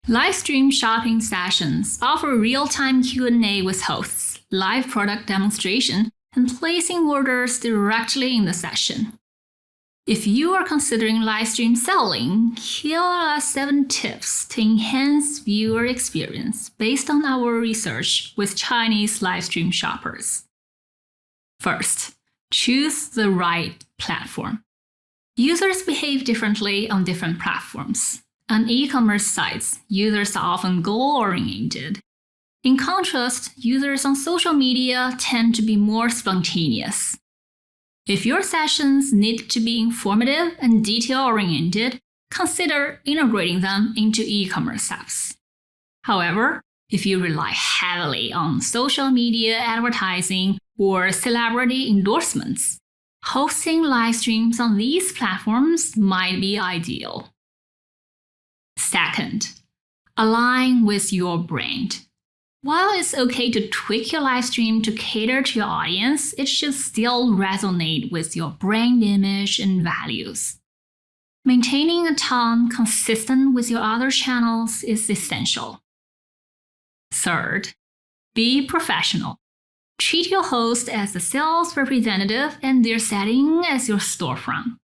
Live stream shopping sessions offer real-time Q&A with hosts, live product demonstration, and placing orders directly in the session. If you are considering live stream selling, here are 7 tips to enhance viewer experience based on our research with Chinese live stream shoppers. First, choose the right platform. Users behave differently on different platforms. On e-commerce sites, users are often goal-oriented. In contrast, users on social media tend to be more spontaneous. If your sessions need to be informative and detail-oriented, consider integrating them into e-commerce apps. However, if you rely heavily on social media advertising or celebrity endorsements, hosting live streams on these platforms might be ideal. Second, align with your brand. While it's okay to tweak your live stream to cater to your audience, it should still resonate with your brand image and values. Maintaining a tone consistent with your other channels is essential. Third, be professional. Treat your host as a sales representative and their setting as your storefront.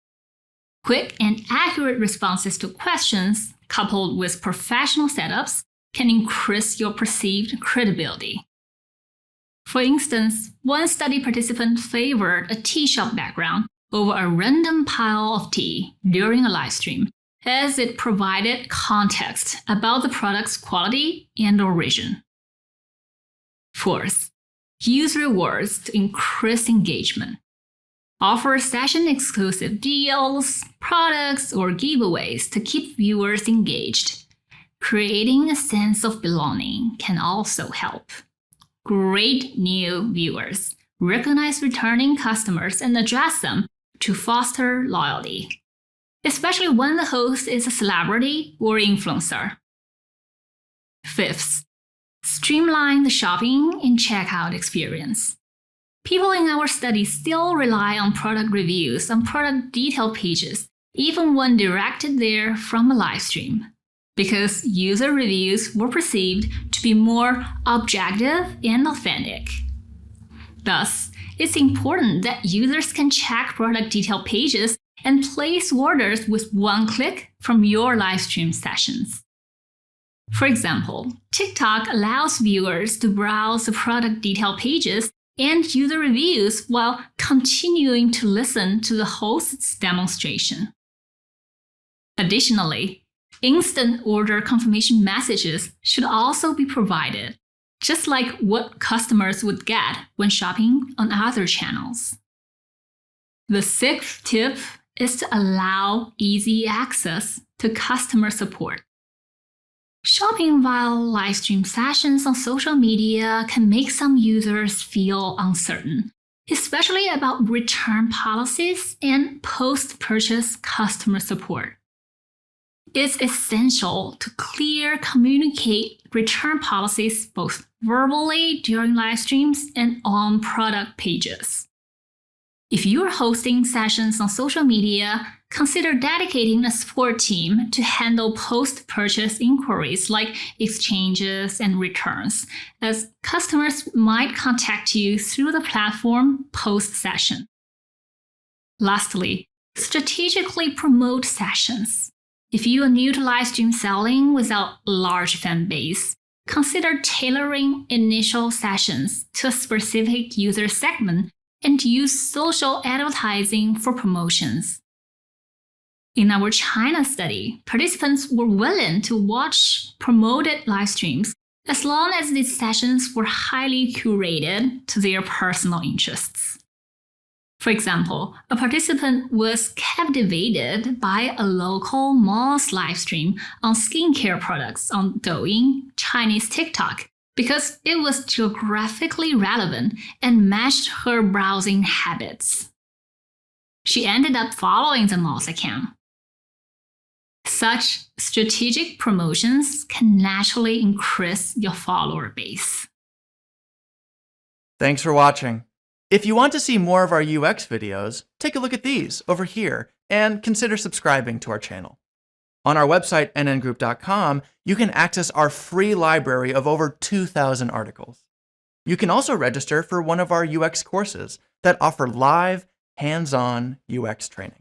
Quick and accurate responses to questions, coupled with professional setups, can increase your perceived credibility. For instance, one study participant favored a tea shop background over a random pile of tea during a live stream, as it provided context about the product's quality and origin. Fourth, use rewards to increase engagement. Offer session-exclusive deals, products, or giveaways to keep viewers engaged. Creating a sense of belonging can also help. Great new viewers recognize returning customers and address them to foster loyalty, especially when the host is a celebrity or influencer. Fifth, streamline the shopping and checkout experience. People in our study still rely on product reviews on product detail pages, even when directed there from a live stream, because user reviews were perceived to be more objective and authentic. Thus, it's important that users can check product detail pages and place orders with one click from your live stream sessions. For example, TikTok allows viewers to browse the product detail pages and user reviews while continuing to listen to the host's demonstration. Additionally, instant order confirmation messages should also be provided, just like what customers would get when shopping on other channels. The sixth tip is to allow easy access to customer support. Shopping via live stream sessions on social media can make some users feel uncertain, especially about return policies and post-purchase customer support. It's essential to clearly communicate return policies both verbally during live streams and on product pages. If you're hosting sessions on social media, consider dedicating a support team to handle post-purchase inquiries like exchanges and returns, as customers might contact you through the platform post-session. Lastly, strategically promote sessions. If you are new to live stream selling without a large fan base, consider tailoring initial sessions to a specific user segment and use social advertising for promotions. In our China study, participants were willing to watch promoted live streams as long as these sessions were highly curated to their personal interests. For example, a participant was captivated by a local mall's live stream on skincare products on Douyin, Chinese TikTok, because it was geographically relevant and matched her browsing habits. She ended up following the mall's account. Such strategic promotions can naturally increase your follower base. Thanks for watching. If you want to see more of our UX videos, take a look at these over here and consider subscribing to our channel. On our website, nngroup.com, you can access our free library of over 2,000 articles. You can also register for one of our UX courses that offer live, hands-on UX training.